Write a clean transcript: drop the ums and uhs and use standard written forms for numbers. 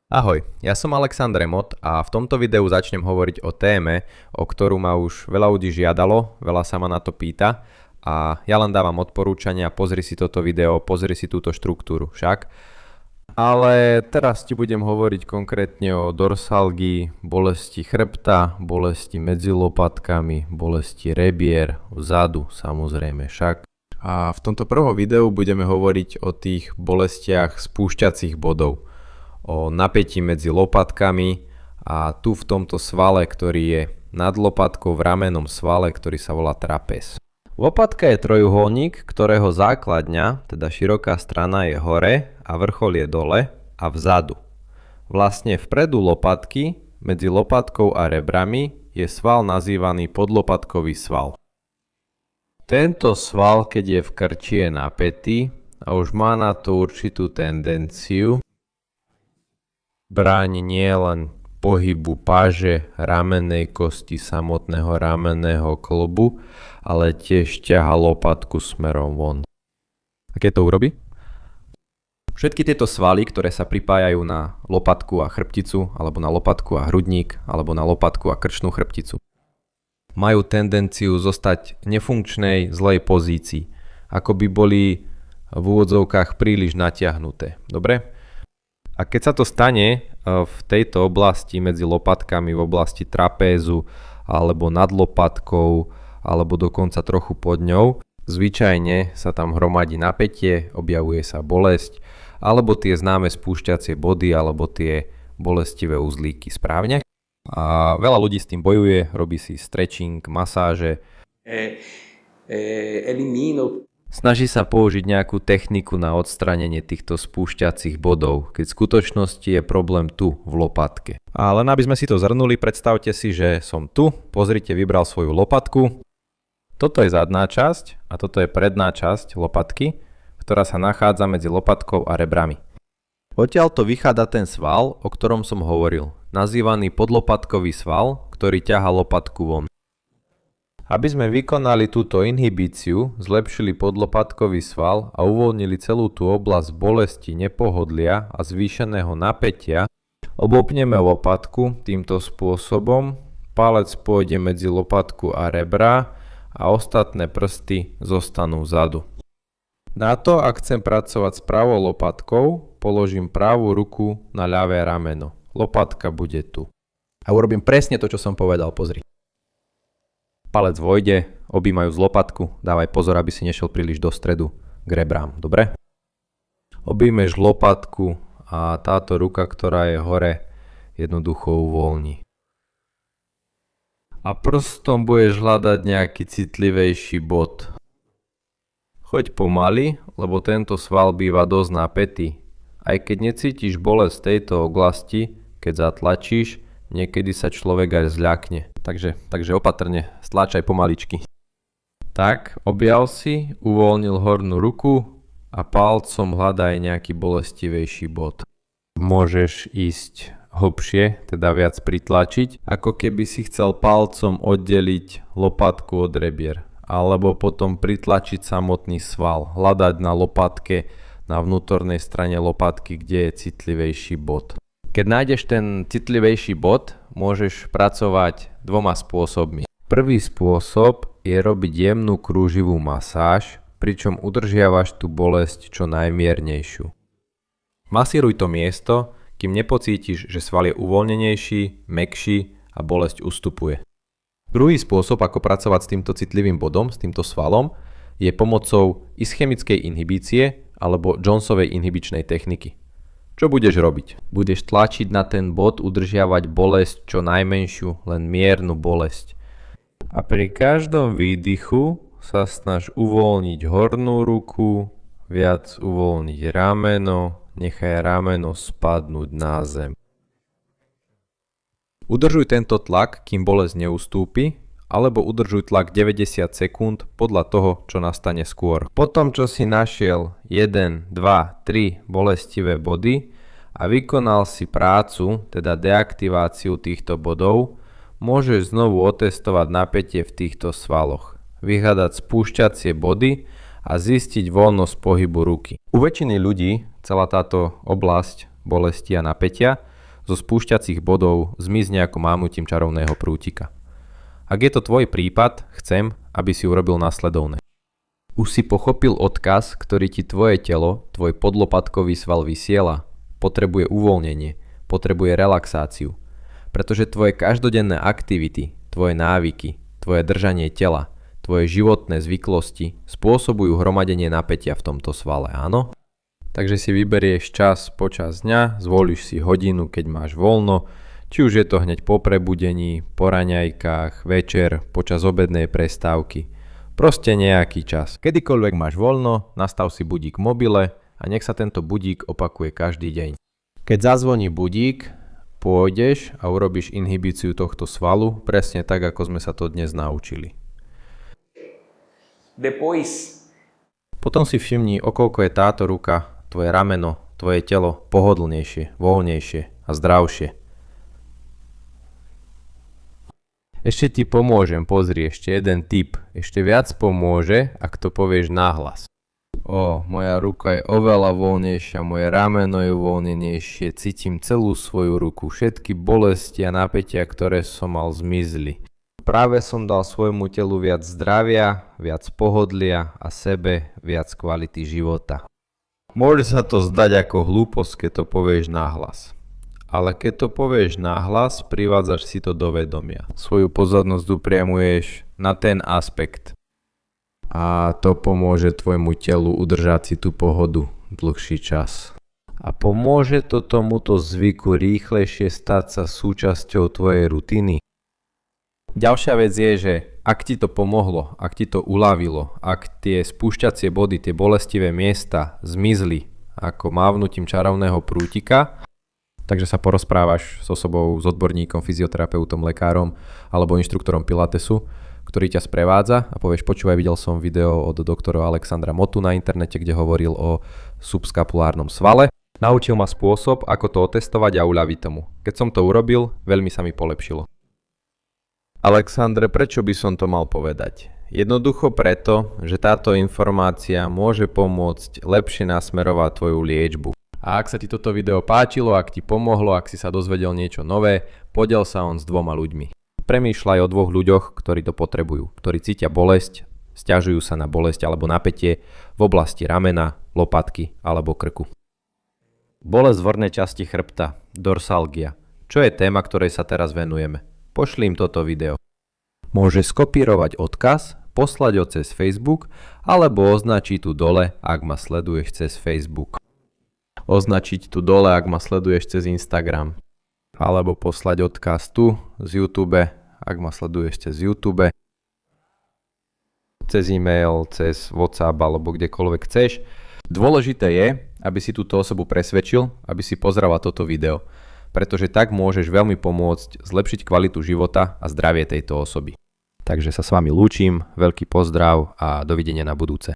Ahoj, ja som Alexander Remot a v tomto videu začnem hovoriť o téme, o ktorú ma už veľa ľudí žiadalo, veľa sa ma na to pýta a ja len dávam odporúčania, pozri si toto video, pozri si túto štruktúru však. Ale teraz ti budem hovoriť konkrétne o dorsalgii, bolesti chrbta, bolesti medzi lopatkami, bolesti rebier, vzadu samozrejme však. A v tomto prvom videu budeme hovoriť o tých bolestiach spúšťacích bodov, o napätí medzi lopatkami a tu v tomto svale, ktorý je nad lopatkou v ramennom svale, ktorý sa volá trapéz. Lopatka je trojuholník, ktorého základňa, teda široká strana je hore a vrchol je dole a vzadu. Vlastne vpredu lopatky, medzi lopatkou a rebrami, je sval nazývaný podlopatkový sval. Tento sval, keď je v krči, je napätý a už má na to určitú tendenciu, bráni nielen pohybu páže, ramennej kosti, samotného ramenného klbu, ale tiež ťaha lopatku smerom von. A keď to urobí? Všetky tieto svaly, ktoré sa pripájajú na lopatku a chrbticu, alebo na lopatku a hrudník, alebo na lopatku a krčnú chrbticu, majú tendenciu zostať v nefunkčnej, zlej pozícii, ako by boli v úvodzovkách príliš natiahnuté. Dobre? A keď sa to stane v tejto oblasti medzi lopatkami, v oblasti trapézu alebo nad lopatkou alebo dokonca trochu pod ňou, zvyčajne sa tam hromadí napätie, objavuje sa bolesť alebo tie známe spúšťacie body alebo tie bolestivé uzlíky, správne? A veľa ľudí s tým bojuje, robí si stretching, masáže. Snaží sa použiť nejakú techniku na odstránenie týchto spúšťacích bodov, keď v skutočnosti je problém tu, v lopatke. A len aby sme si to zhrnuli, predstavte si, že som tu, pozrite, vybral svoju lopatku. Toto je zadná časť a toto je predná časť lopatky, ktorá sa nachádza medzi lopatkou a rebrami. Odtiaľto vychádza ten sval, o ktorom som hovoril, nazývaný podlopatkový sval, ktorý ťahá lopatku von. Aby sme vykonali túto inhibíciu, zlepšili podlopatkový sval a uvoľnili celú tú oblasť bolesti, nepohodlia a zvýšeného napätia, obopneme lopatku týmto spôsobom, palec pôjde medzi lopatku a rebra a ostatné prsty zostanú vzadu. Na to, ak chcem pracovať s pravou lopatkou, položím pravú ruku na ľavé rameno. Lopatka bude tu. A urobím presne to, čo som povedal, pozri. Palec vojde, objímajú z lopatku, dávaj pozor, aby si nešiel príliš do stredu k rebrám, dobre? Objímeš lopatku a táto ruka, ktorá je hore, jednoducho uvoľní. A prstom budeš hľadať nejaký citlivejší bod. Choď pomaly, lebo tento sval býva dosť napätý. Aj keď necítiš bolesť v tejto oblasti, keď zatlačíš, niekedy sa človek aj zľakne. Takže opatrne, stlačaj pomaličky. Tak, objal si, uvoľnil hornú ruku a palcom hľadaj nejaký bolestivejší bod. Môžeš ísť hlbšie, teda viac pritlačiť, ako keby si chcel palcom oddeliť lopatku od rebier. Alebo potom pritlačiť samotný sval, hľadať na lopatke, na vnútornej strane lopatky, kde je citlivejší bod. Keď nájdeš ten citlivejší bod, môžeš pracovať dvoma spôsobmi. Prvý spôsob je robiť jemnú krúživú masáž, pričom udržiavaš tú bolesť čo najmiernejšiu. Masíruj to miesto, kým nepocítiš, že sval je uvoľnenejší, mäkší a bolesť ustupuje. Druhý spôsob, ako pracovať s týmto citlivým bodom, s týmto svalom, je pomocou ischemickej inhibície alebo Jonesovej inhibičnej techniky. Čo budeš robiť? Budeš tlačiť na ten bod, udržiavať bolesť čo najmenšiu, len miernu bolesť. A pri každom výdychu sa snaž uvoľniť hornú ruku, viac uvoľniť rameno, nechaj rameno spadnúť na zem. Udržuj tento tlak, kým bolesť neustúpi, alebo udržuj tlak 90 sekúnd podľa toho, čo nastane skôr. Potom, čo si našiel 1, 2, 3 bolestivé body a vykonal si prácu, teda deaktiváciu týchto bodov, môžeš znovu otestovať napätie v týchto svaloch, vyhľadať spúšťacie body a zistiť voľnosť pohybu ruky. U väčšiny ľudí celá táto oblasť bolesti a napätia zo spúšťacích bodov zmizne ako mávnutím čarovného prútika. Ak je to tvoj prípad, chcem, aby si urobil nasledovné. Už si pochopil odkaz, ktorý ti tvoje telo, tvoj podlopatkový sval vysiela. Potrebuje uvoľnenie, potrebuje relaxáciu. Pretože tvoje každodenné aktivity, tvoje návyky, tvoje držanie tela, tvoje životné zvyklosti spôsobujú hromadenie napätia v tomto svale, áno? Takže si vyberieš čas počas dňa, zvolíš si hodinu, keď máš voľno, či už je to hneď po prebudení, po raňajkách, večer, počas obednej prestávky. Proste nejaký čas. Kedykoľvek máš voľno, nastav si budík v mobile a nech sa tento budík opakuje každý deň. Keď zazvoní budík, pôjdeš a urobíš inhibíciu tohto svalu, presne tak, ako sme sa to dnes naučili. Potom si všimni, okoľko je táto ruka, tvoje rameno, tvoje telo pohodlnejšie, voľnejšie a zdravšie. Ešte ti pomôžem, pozri, ešte jeden tip. Ešte viac pomôže, ak to povieš nahlas. Moja ruka je oveľa voľnejšia, moje rameno je uvoľnenejšie, cítim celú svoju ruku, všetky bolesti a napätia, ktoré som mal, zmizli. Práve som dal svojmu telu viac zdravia, viac pohodlia a sebe viac kvality života. Môže sa to zdať ako hlúposť, keď to povieš nahlas. Ale keď to povieš nahlas, privádzaš si to do vedomia. Svoju pozornosť upriamuješ na ten aspekt. A to pomôže tvojmu telu udržať si tú pohodu dlhší čas. A pomôže to tomuto zvyku rýchlejšie stať sa súčasťou tvojej rutiny. Ďalšia vec je, že ak ti to pomohlo, ak ti to uľavilo, ak tie spúšťacie body, tie bolestivé miesta zmizli ako mávnutím čarovného prútika, takže sa porozprávaš s osobou, s odborníkom, fyzioterapeutom, lekárom alebo inštruktorom pilatesu, ktorý ťa sprevádza a povieš, počúvaj, videl som video od doktora Alexandra Motu na internete, kde hovoril o subskapulárnom svale. Naučil ma spôsob, ako to otestovať a uľaviť tomu. Keď som to urobil, veľmi sa mi polepšilo. Alexandre, prečo by som to mal povedať? Jednoducho preto, že táto informácia môže pomôcť lepšie nasmerovať tvoju liečbu. A ak sa ti toto video páčilo, ak ti pomohlo, ak si sa dozvedel niečo nové, podiel sa on s 2 ľuďmi. Premýšľaj o 2 ľuďoch, ktorí to potrebujú, ktorí cítia bolesť, sťažujú sa na bolesť alebo napätie v oblasti ramena, lopatky alebo krku. Bolesť v hornej časti chrbta, dorsalgia, čo je téma, ktorej sa teraz venujeme. Pošli im toto video. Môžeš skopírovať odkaz, poslať ho cez Facebook alebo označiť tu dole, ak ma sleduješ cez Facebook. Označiť tu dole, ak ma sleduješ cez Instagram. Alebo poslať odkaz tu z YouTube, ak ma sleduješ cez YouTube. Cez e-mail, cez WhatsApp alebo kdekoľvek chceš. Dôležité je, aby si túto osobu presvedčil, aby si pozrela toto video. Pretože tak môžeš veľmi pomôcť zlepšiť kvalitu života a zdravie tejto osoby. Takže sa s vami lúčim, veľký pozdrav a dovidenia na budúce.